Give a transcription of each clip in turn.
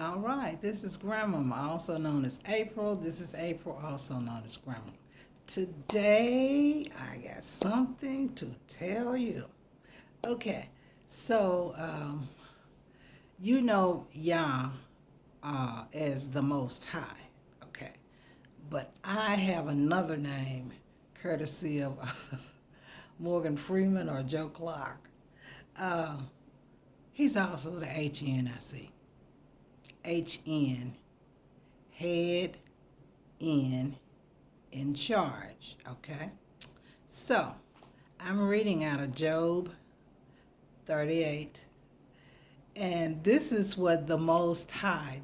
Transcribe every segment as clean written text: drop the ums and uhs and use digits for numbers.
All right, this is Grandmama, also known as April. This is April, also known as Grandmama. Today, I got something to tell you. Okay, so you know Yah as the Most High, okay? But I have another name, courtesy of Morgan Freeman or Joe Clark. Uh, he's also the HNIC. HN, head, in charge, okay? So, I'm reading out of Job 38, and this is what the Most High,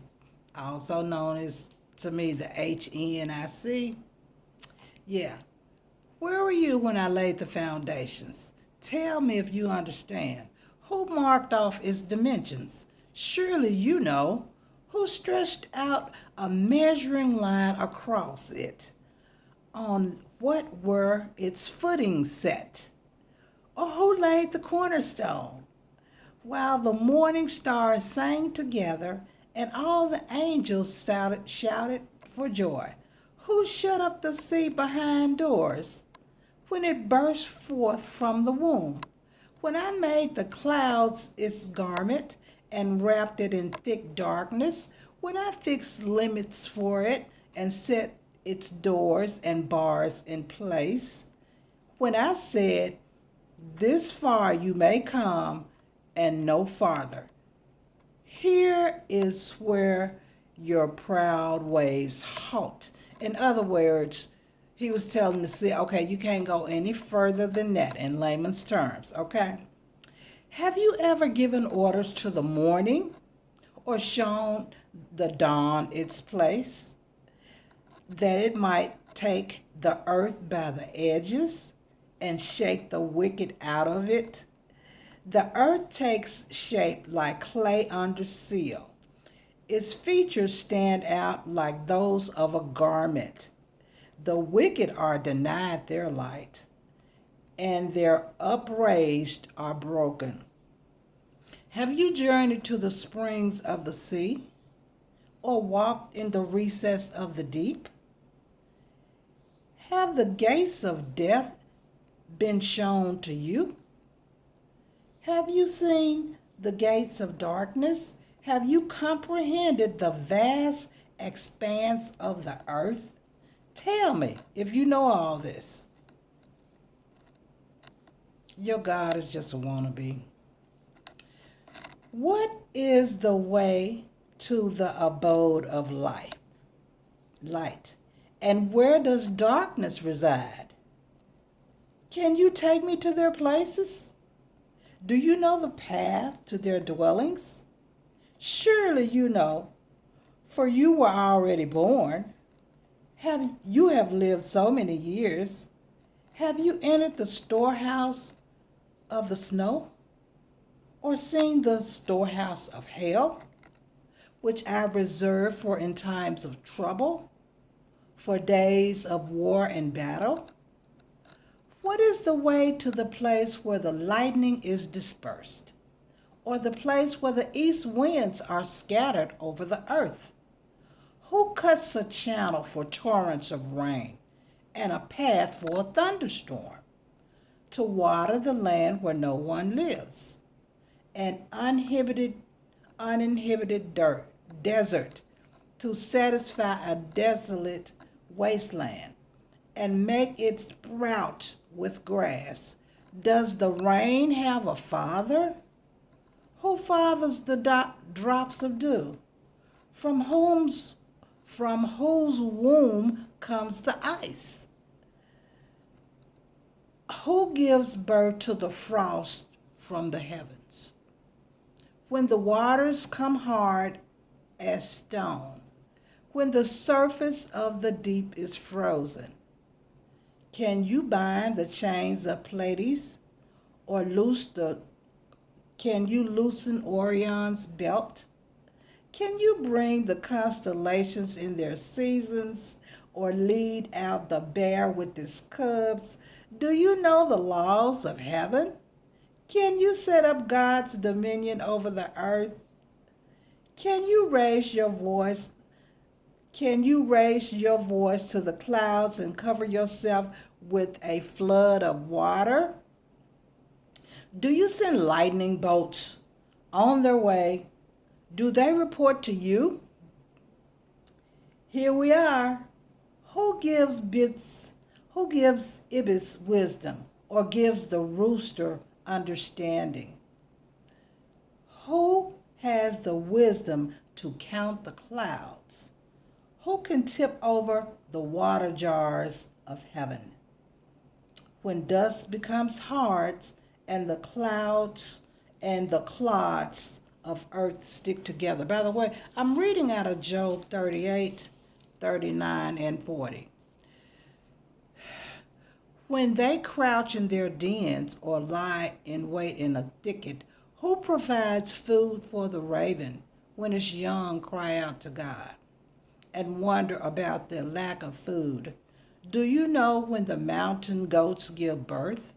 also known as, to me, the HNIC. Yeah. Where were you when I laid the foundations? Tell me if you understand. Who marked off its dimensions? Surely you know. Who stretched out a measuring line across it? On what were its footings set? Or who laid the cornerstone? While the morning stars sang together and all the angels shouted for joy. Who shut up the sea behind doors when it burst forth from the womb? When I made the clouds its garment and wrapped it in thick darkness, when I fixed limits for it and set its doors and bars in place, when I said, this far you may come and no farther. Here is where your proud waves halt. In other words, he was telling the sea, okay, you can't go any further than that in layman's terms, okay? Have you ever given orders to the morning or shown the dawn its place, that it might take the earth by the edges and shake the wicked out of it? The earth takes shape like clay under seal. Its features stand out like those of a garment. The wicked are denied their light, and their upraised are broken. Have you journeyed to the springs of the sea, or walked in the recess of the deep? Have the gates of death been shown to you? Have you seen the gates of darkness? Have you comprehended the vast expanse of the earth? Tell me if you know all this. Your God is just a wannabe. What is the way to the abode of light? And where does darkness reside? Can you take me to their places? Do you know the path to their dwellings? Surely you know, for you were already born. You have lived so many years. Have you entered the storehouse of the snow, or seen the storehouse of hell, which I reserve for in times of trouble, for days of war and battle? What is the way to the place where the lightning is dispersed, or the place where the east winds are scattered over the earth? Who cuts a channel for torrents of rain and a path for a thunderstorm, to water the land where no one lives, an uninhibited desert, to satisfy a desolate wasteland and make it sprout with grass? Does the rain have a father? Who fathers the drops of dew? From whose womb comes the ice? Who gives birth to the frost from the heavens? When the waters come hard as stone, when the surface of the deep is frozen, can you bind the chains of Pleiades, or can you loosen Orion's belt? Can you bring the constellations in their seasons, or lead out the bear with his cubs? Do you know the laws of heaven? Can you set up God's dominion over the earth? Can you raise your voice? Can you raise your voice to the clouds and cover yourself with a flood of water? Do you send lightning bolts on their way? Do they report to you? Here we are. Who gives Ibis wisdom or gives the rooster understanding? Who has the wisdom to count the clouds? Who can tip over the water jars of heaven? When dust becomes hard and the clouds and the clods of earth stick together. By the way, I'm reading out of Job 38, 39, and 40. When they crouch in their dens or lie in wait in a thicket, who provides food for the raven when its young cry out to God and wonder about their lack of food? Do you know when the mountain goats give birth?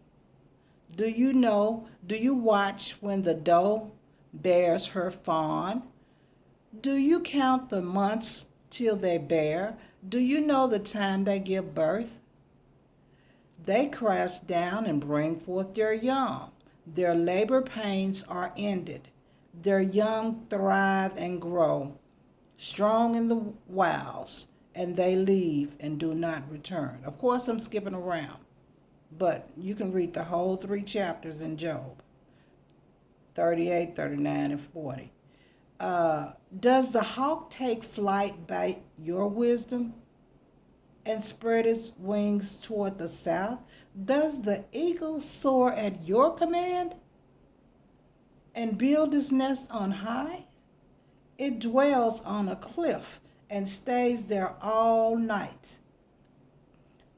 Do you watch when the doe bears her fawn? Do you count the months till they bear? Do you know the time they give birth? They crouch down and bring forth their young. Their labor pains are ended. Their young thrive and grow, strong in the wilds, and they leave and do not return. Of course, I'm skipping around, but you can read the whole 3 chapters in Job 38, 39, and 40. Does the hawk take flight by your wisdom and spread its wings toward the south? Does the eagle soar at your command and build its nest on high? It dwells on a cliff and stays there all night.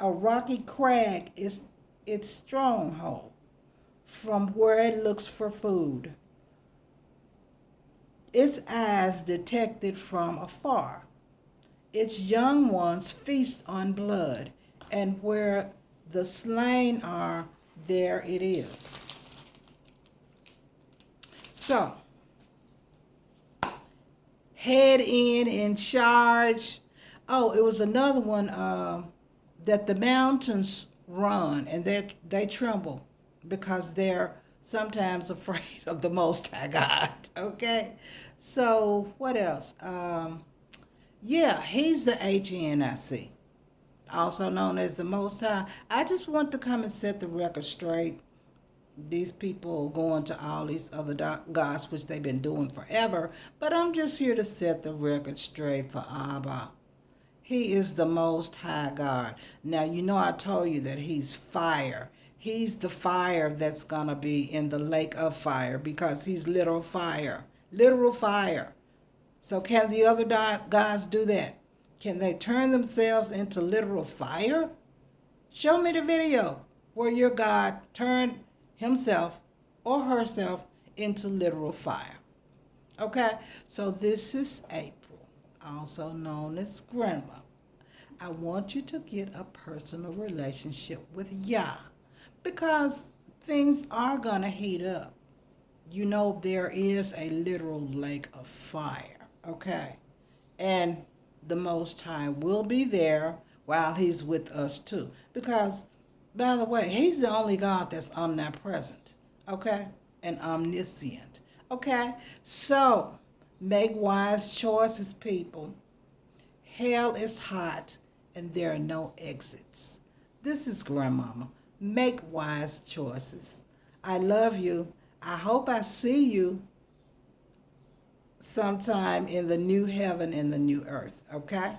A rocky crag is its stronghold from where it looks for food. Its eyes detect it from afar. Its young ones feast on blood, and where the slain are, there it is. So, head in charge. Oh, it was another one that the mountains run and they tremble because they're sometimes afraid of the Most High God. Okay, so what else? Yeah, he's the HNIC, also known as the Most High. I just want to come and set the record straight. These people going to all these other gods, which they've been doing forever, but I'm just here to set the record straight for Abba. He is the Most High God. Now, you know I told you that he's fire. He's the fire that's going to be in the lake of fire because he's literal fire. Literal fire. So can the other gods do that? Can they turn themselves into literal fire? Show me the video where your God turned himself or herself into literal fire. Okay, so this is April, also known as Grandma. I want you to get a personal relationship with Yah because things are going to heat up. You know, there is a literal lake of fire, okay? And the Most High will be there while he's with us too. Because, by the way, he's the only God that's omnipresent, okay? And omniscient, okay? So, make wise choices, people. Hell is hot and there are no exits. This is Grandmama. Make wise choices. I love you. I hope I see you sometime in the new heaven and the new earth, okay?